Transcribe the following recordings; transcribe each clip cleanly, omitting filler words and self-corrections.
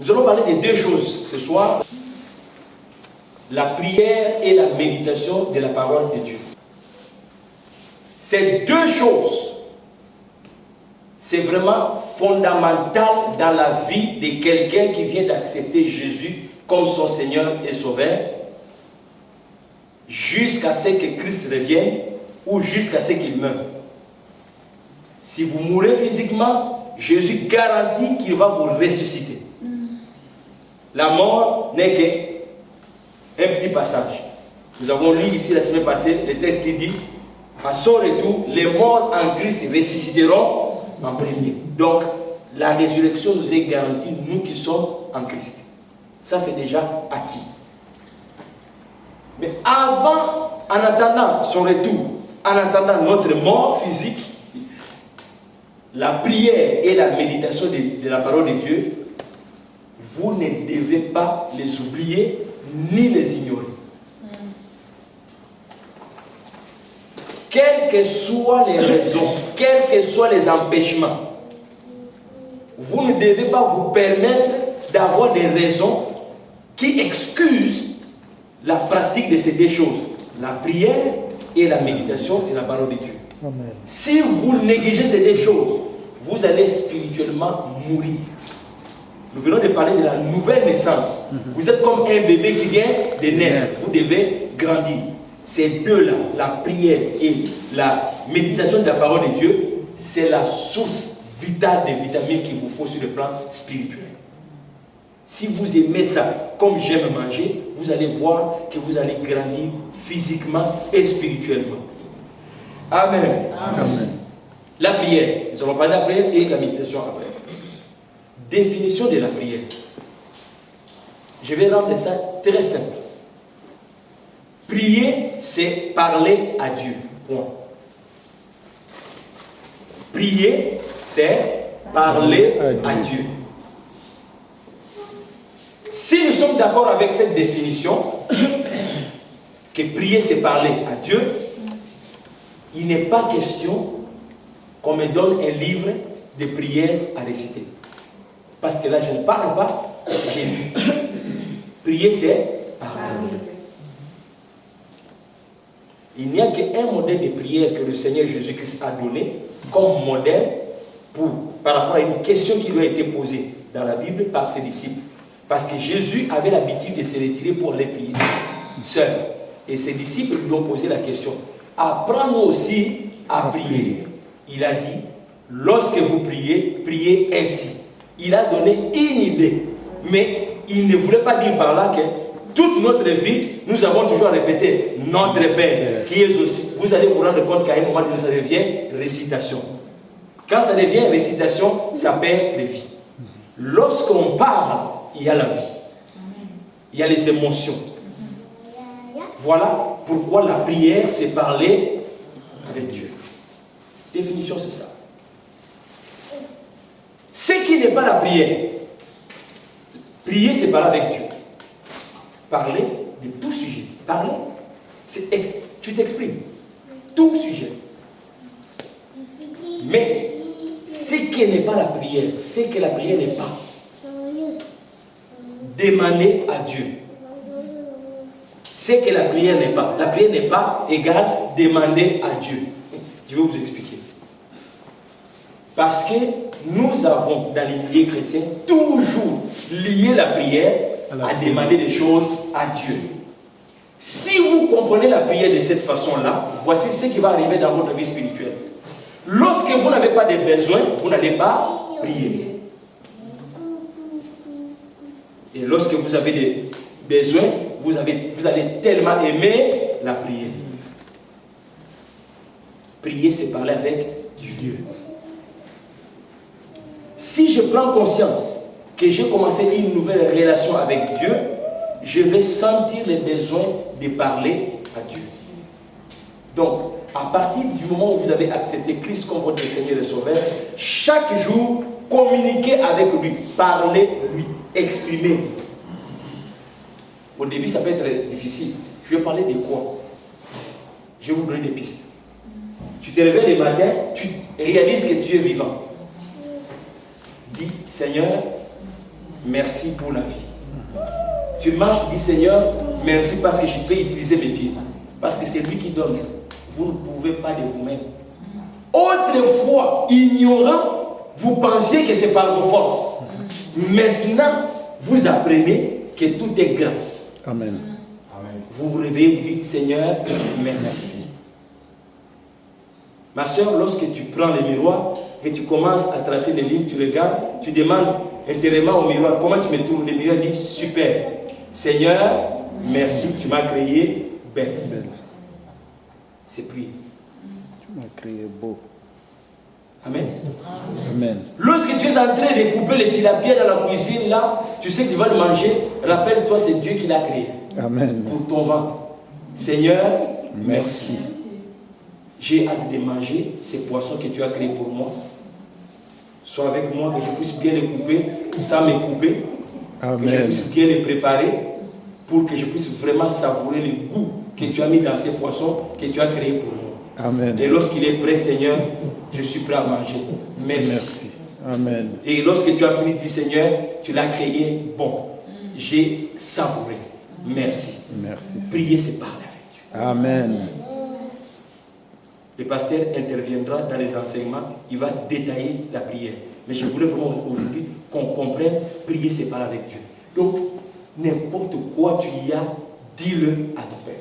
Nous allons parler de deux choses ce soir. La prière et la méditation de la parole de Dieu. Ces deux choses, c'est vraiment fondamental dans la vie de quelqu'un qui vient d'accepter Jésus comme son Seigneur et Sauveur, jusqu'à ce que Christ revienne ou jusqu'à ce qu'il meure. Si vous mourrez physiquement, Jésus garantit qu'il va vous ressusciter. La mort n'est qu'un petit passage. Nous avons lu ici la semaine passée le texte qui dit: à son retour, les morts en Christ ressusciteront en premier. Donc, la résurrection nous est garantie, nous qui sommes en Christ. Ça, c'est déjà acquis. Mais avant, en attendant son retour, en attendant notre mort physique, la prière et la méditation de la parole de Dieu, vous ne devez pas les oublier ni les ignorer. Quelles que soient les raisons, quels que soient les empêchements, vous ne devez pas vous permettre d'avoir des raisons qui excusent la pratique de ces deux choses, la prière et la méditation de la parole de Dieu. Amen. Si vous négligez ces deux choses, vous allez spirituellement mourir. Nous venons de parler de la nouvelle naissance. Vous êtes comme un bébé qui vient de naître. Vous devez grandir. Ces deux-là, la prière et la méditation de la parole de Dieu, c'est la source vitale des vitamines qu'il vous faut sur le plan spirituel. Si vous aimez ça, comme j'aime manger, vous allez voir que vous allez grandir physiquement et spirituellement. Amen. Amen. La prière. Nous allons parler de la prière et de la méditation après. Définition de la prière. Je vais rendre ça très simple. Prier, c'est parler à Dieu. Point. Prier, c'est parler à Dieu. Si nous sommes d'accord avec cette définition, que prier, c'est parler à Dieu, il n'est pas question qu'on me donne un livre de prières à réciter. Parce que là, je ne parle pas, j'ai lu. Prier, c'est parler. Il n'y a qu'un modèle de prière que le Seigneur Jésus-Christ a donné comme modèle par rapport à une question qui lui a été posée dans la Bible par ses disciples. Parce que Jésus avait l'habitude de se retirer pour aller prier seul. Et ses disciples lui ont posé la question: apprends-nous aussi à prier. Il a dit: lorsque vous priez, priez ainsi. Il a donné une idée. Mais il ne voulait pas dire par là que toute notre vie, nous avons toujours répété notre Père qui est aussi. Vous allez vous rendre compte qu'à un moment donné, ça devient récitation. Quand ça devient récitation, ça perd les vies. Lorsqu'on parle, il y a la vie. Il y a les émotions. Voilà pourquoi la prière, c'est parler avec Dieu. Définition, c'est ça. Ce qui n'est pas la prière. Prier, c'est parler avec Dieu. Parler de tout sujet. Parler, tu t'exprimes. Tout sujet. Mais ce qui n'est pas la prière, c'est que la prière n'est pas demander à Dieu. C'est que la prière n'est pas. La prière n'est pas égale demander à Dieu. Je vais vous expliquer. Parce que nous avons, dans les milieux chrétiens, toujours lié la prière à demander des choses à Dieu. Si vous comprenez la prière de cette façon-là, voici ce qui va arriver dans votre vie spirituelle. Lorsque vous n'avez pas de besoins, vous n'allez pas prier. Et lorsque vous avez des besoins, vous allez tellement aimer la prière. Prier, c'est parler avec Dieu. Si je prends conscience que j'ai commencé une nouvelle relation avec Dieu, je vais sentir le besoin de parler à Dieu. Donc, à partir du moment où vous avez accepté Christ comme votre Seigneur et Sauveur, chaque jour, communiquez avec lui, parlez-lui, exprimez-vous. Au début, ça peut être difficile. Je vais parler de quoi? Je vais vous donner des pistes. Tu te réveilles le matin, tu réalises que tu es vivant. Dis, Seigneur, merci pour la vie. Tu marches, tu dis Seigneur, merci parce que je peux utiliser mes pieds. Parce que c'est lui qui donne ça. Vous ne pouvez pas de vous-même. Autrefois, ignorant, vous pensiez que c'est par vos forces. Maintenant, vous apprenez que tout est grâce. Amen. Vous vous réveillez, vous dites Seigneur, merci. Ma soeur, lorsque tu prends le miroir et tu commences à tracer des lignes, tu regardes, tu demandes intérieurement au miroir comment tu me trouves. Le miroir dit super. Seigneur, merci, tu m'as créé belle. C'est prier. Tu m'as créé beau. Amen. Amen. Lorsque tu es en train de couper les tilapia dans la cuisine, là, tu sais que tu vas le manger. Rappelle-toi, c'est Dieu qui l'a créé. Amen. Pour ton ventre. Seigneur, merci. J'ai hâte de manger ces poissons que tu as créés pour moi. Sois avec moi, que je puisse bien les couper, sans me couper. Amen. Que je puisse bien les préparer, pour que je puisse vraiment savourer le goût que tu as mis dans ces poissons que tu as créés pour moi. Amen. Et lorsqu'il est prêt, Seigneur, je suis prêt à manger. Merci. Amen. Et lorsque tu as fini, dis Seigneur, tu l'as créé bon. J'ai savouré. Merci. Merci. Prier, c'est parler avec Dieu. Amen. Le pasteur interviendra dans les enseignements, il va détailler la prière. Mais je voulais vraiment aujourd'hui qu'on comprenne, prier, c'est parler avec Dieu. Donc, n'importe quoi tu y as, dis-le à ton Père.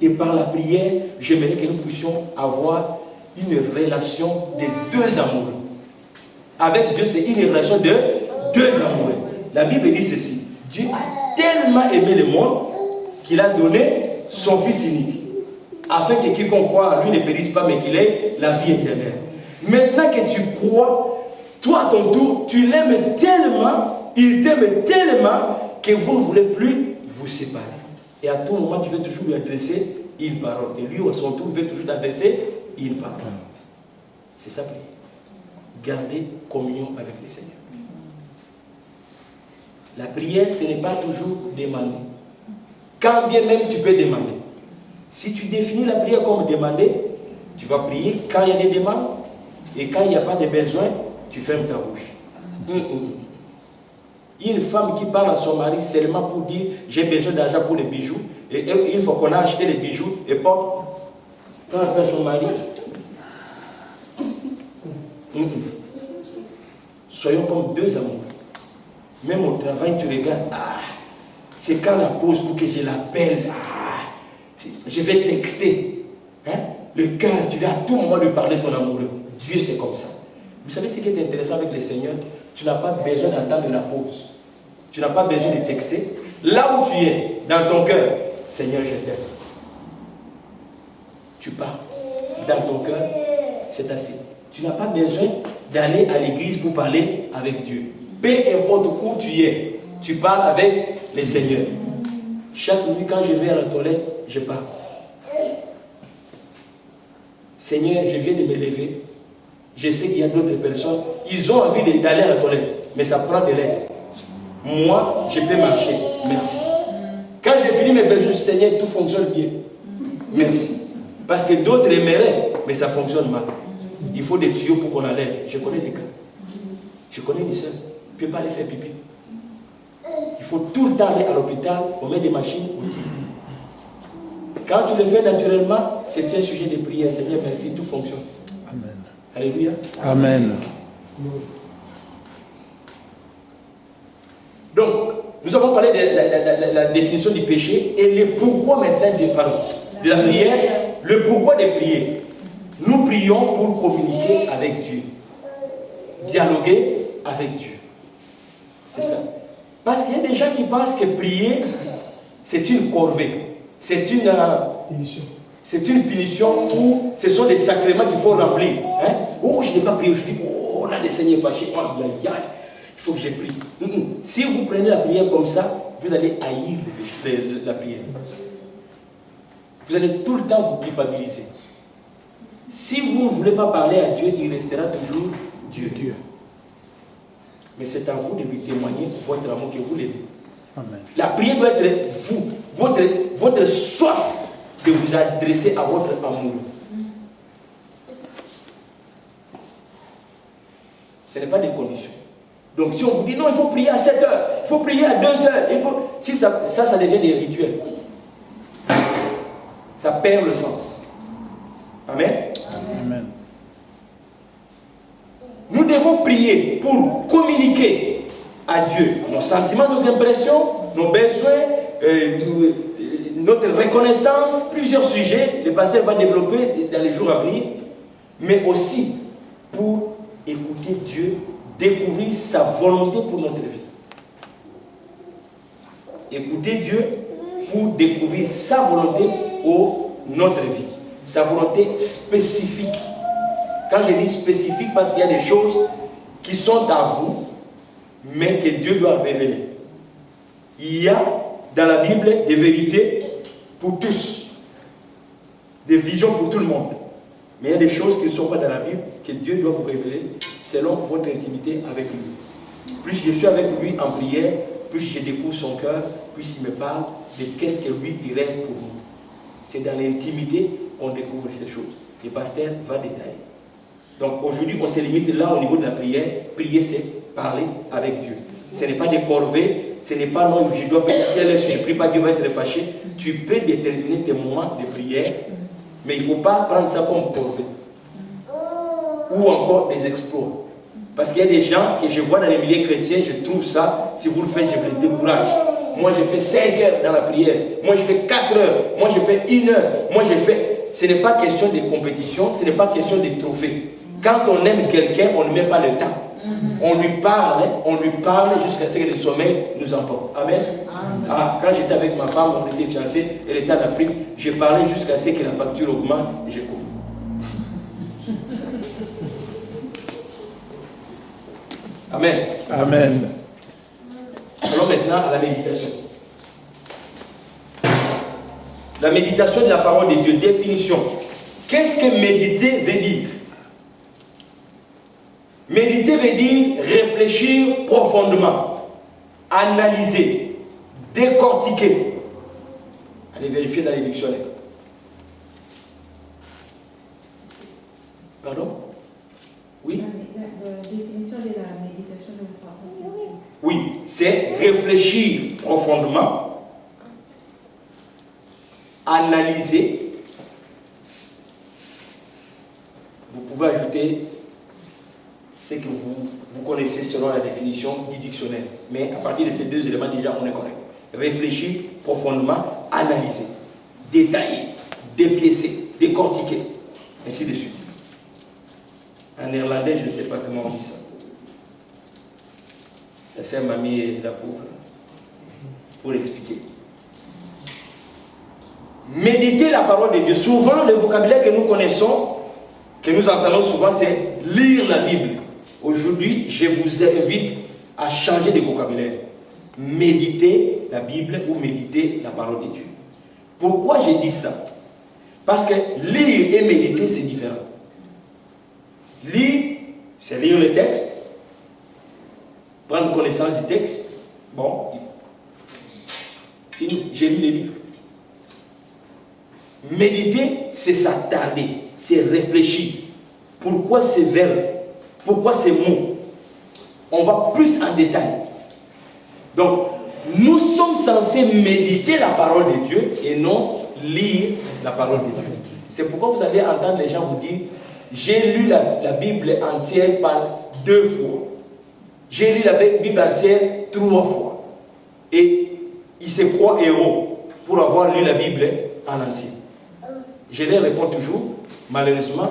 Et par la prière, j'aimerais que nous puissions avoir une relation de deux amoureux. Avec Dieu, c'est une relation de deux amoureux. La Bible dit ceci. Dieu a tellement aimé le monde qu'il a donné son Fils unique, afin que quiconque croit à lui ne périsse pas, mais qu'il ait la vie éternelle. Maintenant que tu crois, toi à ton tour, tu l'aimes tellement, il t'aime tellement, que vous ne voulez plus vous séparer. Et à tout moment, tu veux toujours lui adresser une parole. Et lui, à son tour, veut toujours t'adresser une parole. C'est ça, prier. Garder communion avec le Seigneur. La prière, ce n'est pas toujours demander. Quand bien même tu peux demander. Si tu définis la prière comme demander, tu vas prier quand il y a des demandes. Et quand il n'y a pas de besoin, tu fermes ta bouche. Une femme qui parle à son mari seulement pour dire j'ai besoin d'argent pour les bijoux. Et une fois qu'on a acheté les bijoux, et quand elle appelle son mari, soyons comme deux amoureux. Même au travail, tu regardes, c'est quand la pause pour que je l'appelle, je vais texter. Le cœur, tu vas à tout moment lui parler de ton amoureux. Dieu, c'est comme ça. Vous savez ce qui est intéressant avec le Seigneur? Tu n'as pas besoin d'attendre la pause. Tu n'as pas besoin de texter. Là où tu es, dans ton cœur, Seigneur, je t'aime. Tu pars. Dans ton cœur, c'est assez. Tu n'as pas besoin d'aller à l'église pour parler avec Dieu. Peu importe où tu es, tu parles avec le Seigneur. Chaque nuit, quand je vais à la toilette, je parle. Seigneur, je viens de me lever. Je sais qu'il y a d'autres personnes, ils ont envie d'aller à la toilette, mais ça prend de l'aide. Moi, je peux marcher. Merci. Quand j'ai fini mes besoins, Seigneur, tout fonctionne bien. Merci. Parce que d'autres aimeraient, mais ça fonctionne mal. Il faut des tuyaux pour qu'on enlève. Je connais des cas. Je connais des soeurs. Tu ne peux pas aller faire pipi. Il faut tout le temps aller à l'hôpital, on met des machines, on tire. Quand tu le fais naturellement, c'est un sujet de prière. Seigneur, merci, tout fonctionne. Amen. Alléluia. Amen. Donc, nous avons parlé de la définition du péché et le pourquoi maintenant de la prière. Le pourquoi de prier. Nous prions pour communiquer avec Dieu. Dialoguer avec Dieu. C'est ça. Parce qu'il y a des gens qui pensent que prier, c'est une corvée. C'est une punition. C'est une punition où ce sont des sacrements qu'il faut remplir. Oh, je n'ai pas prié aujourd'hui. Oh, là, le Seigneur est fâché. Oh, il faut que je prie. Si vous prenez la prière comme ça, vous allez haïr la prière. Vous allez tout le temps vous culpabiliser. Si vous ne voulez pas parler à Dieu, il restera toujours Dieu. Mais c'est à vous de lui témoigner votre amour que vous l'aimez. Amen. La prière doit être votre soif de vous adresser à votre amour. Ce n'est pas des conditions. Donc si on vous dit non, il faut prier à 7 heures, il faut prier à 2 heures, si ça devient des rituels. Ça perd le sens. Amen. Amen. Nous devons prier pour communiquer à Dieu nos sentiments, nos impressions, nos besoins, notre reconnaissance, plusieurs sujets. Le pasteur va développer dans les jours à venir, mais aussi pour écouter Dieu, découvrir sa volonté pour notre vie. Écouter Dieu pour découvrir sa volonté pour notre vie. Sa volonté spécifique. Quand je dis spécifique, parce qu'il y a des choses qui sont à vous, mais que Dieu doit révéler. Il y a dans la Bible des vérités pour tous, des visions pour tout le monde. Mais il y a des choses qui ne sont pas dans la Bible que Dieu doit vous révéler selon votre intimité avec lui. Plus je suis avec lui en prière, plus je découvre son cœur, plus il me parle de qu'est-ce que lui il rêve pour nous. C'est dans l'intimité qu'on découvre ces choses. Le pasteur va détailler. Donc aujourd'hui, on se limite là au niveau de la prière. Prier, c'est parler avec Dieu. Ce n'est pas des corvées, ce n'est pas non, je dois prier, si je ne prie pas, Dieu va être fâché. Tu peux déterminer tes moments de prière, mais il ne faut pas prendre ça comme corvée. Ou encore des exploits. Parce qu'il y a des gens que je vois dans les milieux chrétiens, je trouve ça, si vous le faites, je vous les décourage. Moi, je fais 5 heures dans la prière. Moi, je fais 4 heures. Moi, je fais 1 heure. Moi, je fais... Ce n'est pas question de compétition, ce n'est pas question de trophée. Quand on aime quelqu'un, on ne met pas le temps. On lui parle jusqu'à ce que le sommeil nous emporte. Amen. Ah, quand j'étais avec ma femme, on était fiancés, elle était en Afrique, je parlais jusqu'à ce que la facture augmente et je coupe. Amen. Amen. Allons maintenant à la méditation. La méditation de la parole de Dieu. Définition. Qu'est-ce que méditer veut dire? Méditer veut dire réfléchir profondément, analyser, décortiquer. Allez vérifier dans les dictionnaires. Pardon? Oui? La définition de la méditation de la parole de Dieu. Oui, c'est réfléchir profondément, analyser. Vous pouvez ajouter ce que vous connaissez selon la définition du dictionnaire. Mais à partir de ces 2 éléments, déjà, on est correct. Réfléchir profondément, analyser, détailler, dépiécer, décortiquer, ainsi de suite. En néerlandais, je ne sais pas comment on dit ça. La sœur Mamie est là pour expliquer. Méditer la parole de Dieu. Souvent, le vocabulaire que nous connaissons, que nous entendons souvent, c'est lire la Bible. Aujourd'hui, je vous invite à changer de vocabulaire. Méditer la Bible ou méditer la parole de Dieu. Pourquoi je dis ça? Parce que lire et méditer, c'est différent. Lire, c'est lire le texte, prendre connaissance du texte. Bon, fini, j'ai lu les livres. Méditer, c'est s'attarder, c'est réfléchir. Pourquoi ces verbes? Pourquoi ces mots? On va plus en détail. Donc, nous sommes censés méditer la parole de Dieu et non lire la parole de Dieu. C'est pourquoi vous allez entendre les gens vous dire: j'ai lu la Bible entière par 2 fois. J'ai lu la Bible entière 3 fois. Et ils se croient héros pour avoir lu la Bible en entier. Je leur réponds toujours, malheureusement,